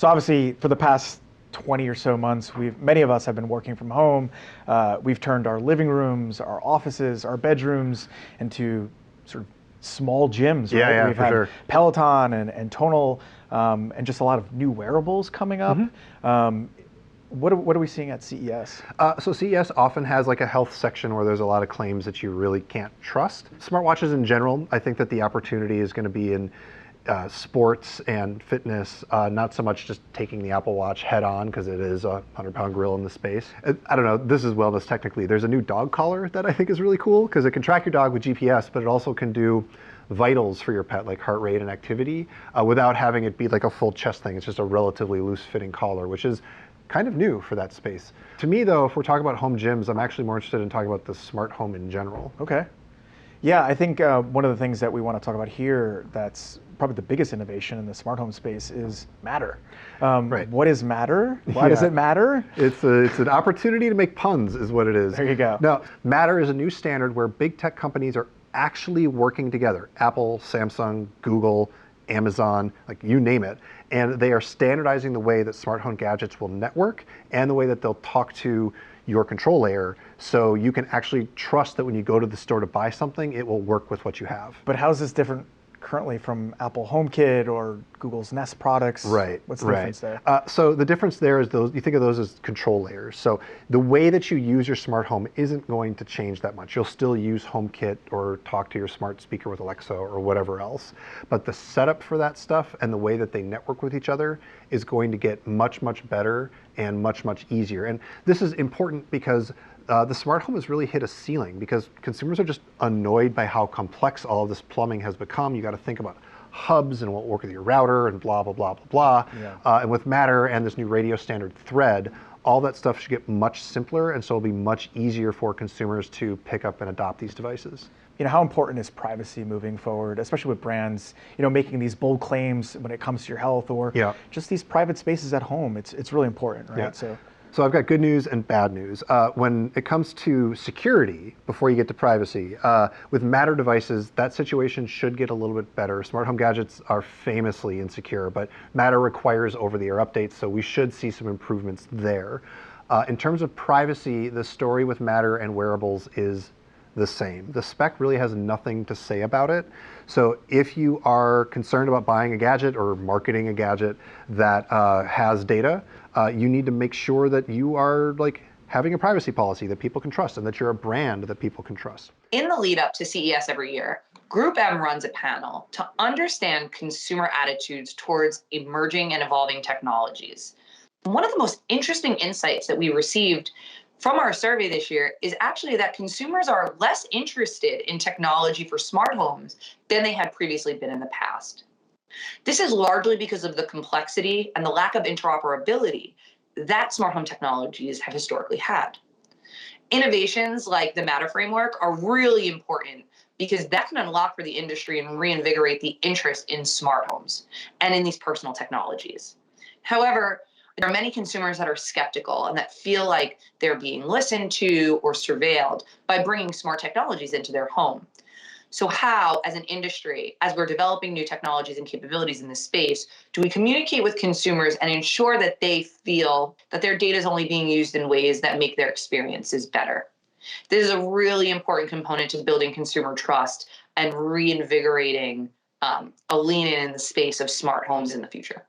So obviously, for the past 20 or so months, many of us have been working from home. We've turned our living rooms, our offices, our bedrooms into sort of small gyms, Yeah, right? yeah, We've for had sure. Peloton and Tonal, and just a lot of new wearables coming up. What are we seeing at CES? So CES often has like a health section where there's a lot of claims that you really can't trust. Smartwatches in general, I think that the opportunity is going to be in sports and fitness, not so much just taking the Apple Watch head on because it is a 100-pound gorilla in the space. I don't know, this is wellness technically. There's a new dog collar that I think is really cool because it can track your dog with GPS, but it also can do vitals for your pet, like heart rate and activity, without having it be like a full chest thing. It's just a relatively loose fitting collar, which is kind of new for that space. To me though, if we're talking about home gyms, I'm actually more interested in talking about the smart home in general. Okay. Yeah, I think one of the things that we want to talk about here that's probably the biggest innovation in the smart home space is Matter. Right. What is Matter? Why does it matter? It's an opportunity to make puns is what it is. There you go. Now, Matter is a new standard where big tech companies are actually working together. Apple, Samsung, Google, Amazon, like you name it. And they are standardizing the way that smart home gadgets will network and the way that they'll talk to your control layer, so you can actually trust that when you go to the store to buy something, it will work with what you have. But how is this different currently from Apple HomeKit or Google's Nest products? Right. What's the difference there? So the difference there is you think of those as control layers. So the way that you use your smart home isn't going to change that much. You'll still use HomeKit or talk to your smart speaker with Alexa or whatever else. But the setup for that stuff and the way that they network with each other is going to get much, much better and much, much easier. And this is important because the smart home has really hit a ceiling because consumers are just annoyed by how complex all of this plumbing has become. You got to think about hubs and what work with your router and blah, blah, blah, blah, blah. Yeah. And with Matter and this new radio standard Thread, all that stuff should get much simpler, and so it'll be much easier for consumers to pick up and adopt these devices. You know, how important is privacy moving forward, especially with brands, making these bold claims when it comes to your health or just these private spaces at home? It's really important, right? Yeah. So I've got good news and bad news. When it comes to security, before you get to privacy, with Matter devices, that situation should get a little bit better. Smart home gadgets are famously insecure, but Matter requires over-the-air updates, so we should see some improvements there. In terms of privacy, the story with Matter and wearables is the same. The spec really has nothing to say about it. So if you are concerned about buying a gadget or marketing a gadget that has data, you need to make sure that you are having a privacy policy that people can trust and that you're a brand that people can trust. In the lead up to CES every year, Group M runs a panel to understand consumer attitudes towards emerging and evolving technologies. One of the most interesting insights that we received from our survey this year is actually that consumers are less interested in technology for smart homes than they had previously been in the past. This is largely because of the complexity and the lack of interoperability that smart home technologies have historically had. Innovations like the Matter framework are really important because that can unlock for the industry and reinvigorate the interest in smart homes and in these personal technologies. However, there are many consumers that are skeptical and that feel like they're being listened to or surveilled by bringing smart technologies into their home. So how, as an industry, as we're developing new technologies and capabilities in this space, do we communicate with consumers and ensure that they feel that their data is only being used in ways that make their experiences better? This is a really important component to building consumer trust and reinvigorating a lean in the space of smart homes in the future.